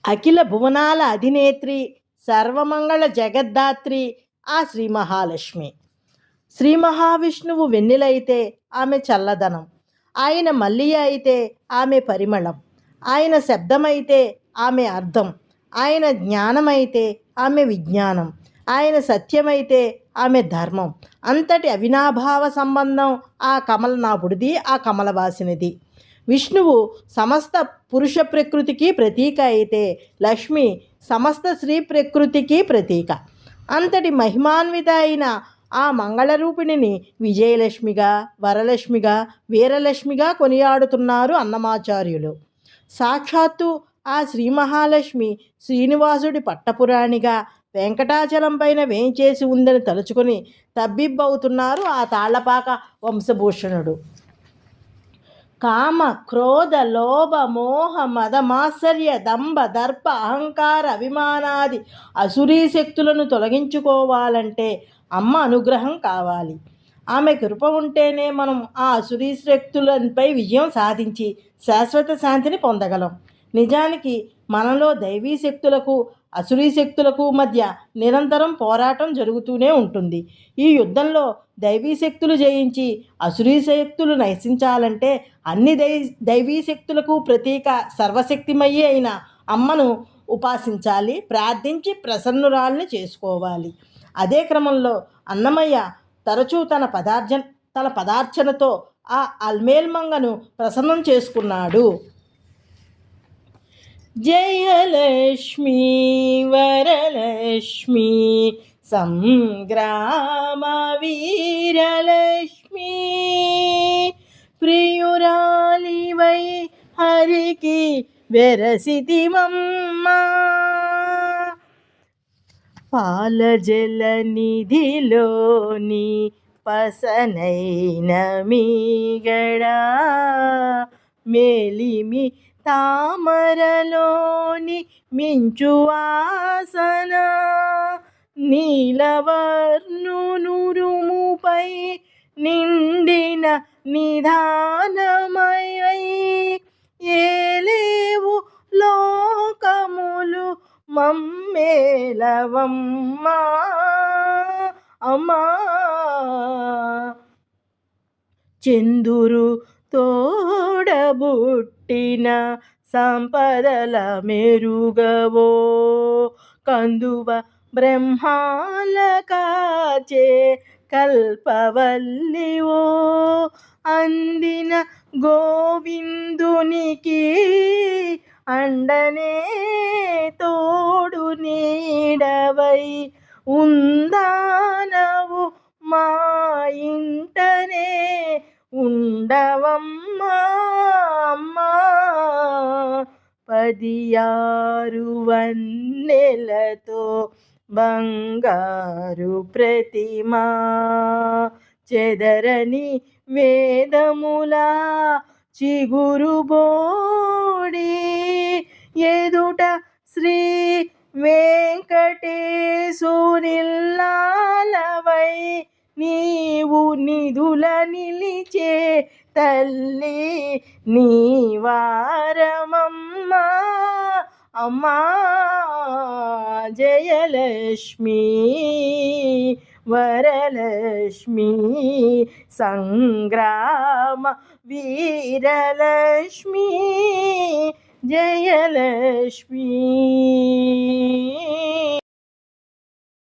అఖిల భువనాల అధినేత్రి, సర్వమంగళ జగద్ధాత్రి ఆ శ్రీ మహాలక్ష్మి. శ్రీ మహావిష్ణువు వెన్నెలైతే ఆమె చల్లదనం, ఆయన మల్లియ అయితే ఆమె పరిమళం, ఆయన శబ్దమైతే ఆమె అర్థం, ఆయన జ్ఞానమైతే ఆమె విజ్ఞానం, ఆయన సత్యమైతే ఆమె ధర్మం. అంతటి అవినాభావ సంబంధం ఆ కమలనాభుడిది, ఆ కమలవాసినిది. విష్ణువు సమస్త పురుష ప్రకృతికి ప్రతీక అయితే లక్ష్మి సమస్త స్త్రీ ప్రకృతికి ప్రతీక. అంతటి మహిమాన్విత అయిన ఆ మంగళరూపిణిని విజయలక్ష్మిగా, వరలక్ష్మిగా, వీరలక్ష్మిగా కొనియాడుతున్నారు అన్నమాచార్యులు. సాక్షాత్తు ఆ శ్రీ మహాలక్ష్మి శ్రీనివాసుడి పట్టపురాణిగా వెంకటాచలం పైన వేంచేసి ఉందని తలుచుకొని తబ్బిబ్బవుతున్నారు ఆ తాళ్లపాక వంశభూషణుడు. కామ క్రోధ లోభ మోహ మద మాత్సర్య దంభ దర్ప అహంకార అభిమానాది అసురీ శక్తులను తొలగించుకోవాలంటే అమ్మ అనుగ్రహం కావాలి. ఆమె కృప ఉంటేనే మనం ఆ అసురీ శక్తులపై విజయం సాధించి శాశ్వత శాంతిని పొందగలం. నిజానికి మనలో దైవీ శక్తులకు అసురీ శక్తులకు మధ్య నిరంతరం పోరాటం జరుగుతూనే ఉంటుంది. ఈ యుద్ధంలో దైవీ శక్తులు జయించి అసురీ శక్తులు నశించాలంటే అన్ని దైవీ శక్తులకు ప్రతీక సర్వశక్తిమయ్యి అయిన అమ్మను ఉపాసించాలి, ప్రార్థించి ప్రసన్నురాల్ని చేసుకోవాలి. అదే క్రమంలో అన్నమయ్య తరచూ తన పదార్చనతో ఆ అల్మేల్మంగను ప్రసన్నం చేసుకున్నాడు. జయలక్ష్మీ వరలక్ష్మీ సంగ్రామ వీరలక్ష్మీ ప్రియురాలివై హరికి వెరసితివమ్మా పాలజల నిధిలోని పసనైన మీగడా మేలిమి తామరలోని మించువాసన నీలవర్ణునురుముపై నిండిన నిధానమై ఏలేవు లోకములు మమ్మేలవమ్మా అమ్మా చందురు తోడబుట్టిన సంపదల మెరుగవో కందువ బ్రహ్మాల కాచే కల్పవల్లివో అందిన గోవిందునికి అండనే తోడు నీడవై ఉందానవు మా ఇంటనే ఉండవమ్మా అమ్మా 16 వన్నెలతో బంగారు ప్రతిమా చెదరని వేదములా చిగురు బోడి ఎదుట శ్రీ వెంకటేశునిల్లాలవై నీవు నిధుల నిలిచే తల్లి నీవారమమ్మా అమ్మా జయలక్ష్మీ వరలక్ష్మీ సంగ్రామ వీరలక్ష్మీ జయలక్ష్మీ.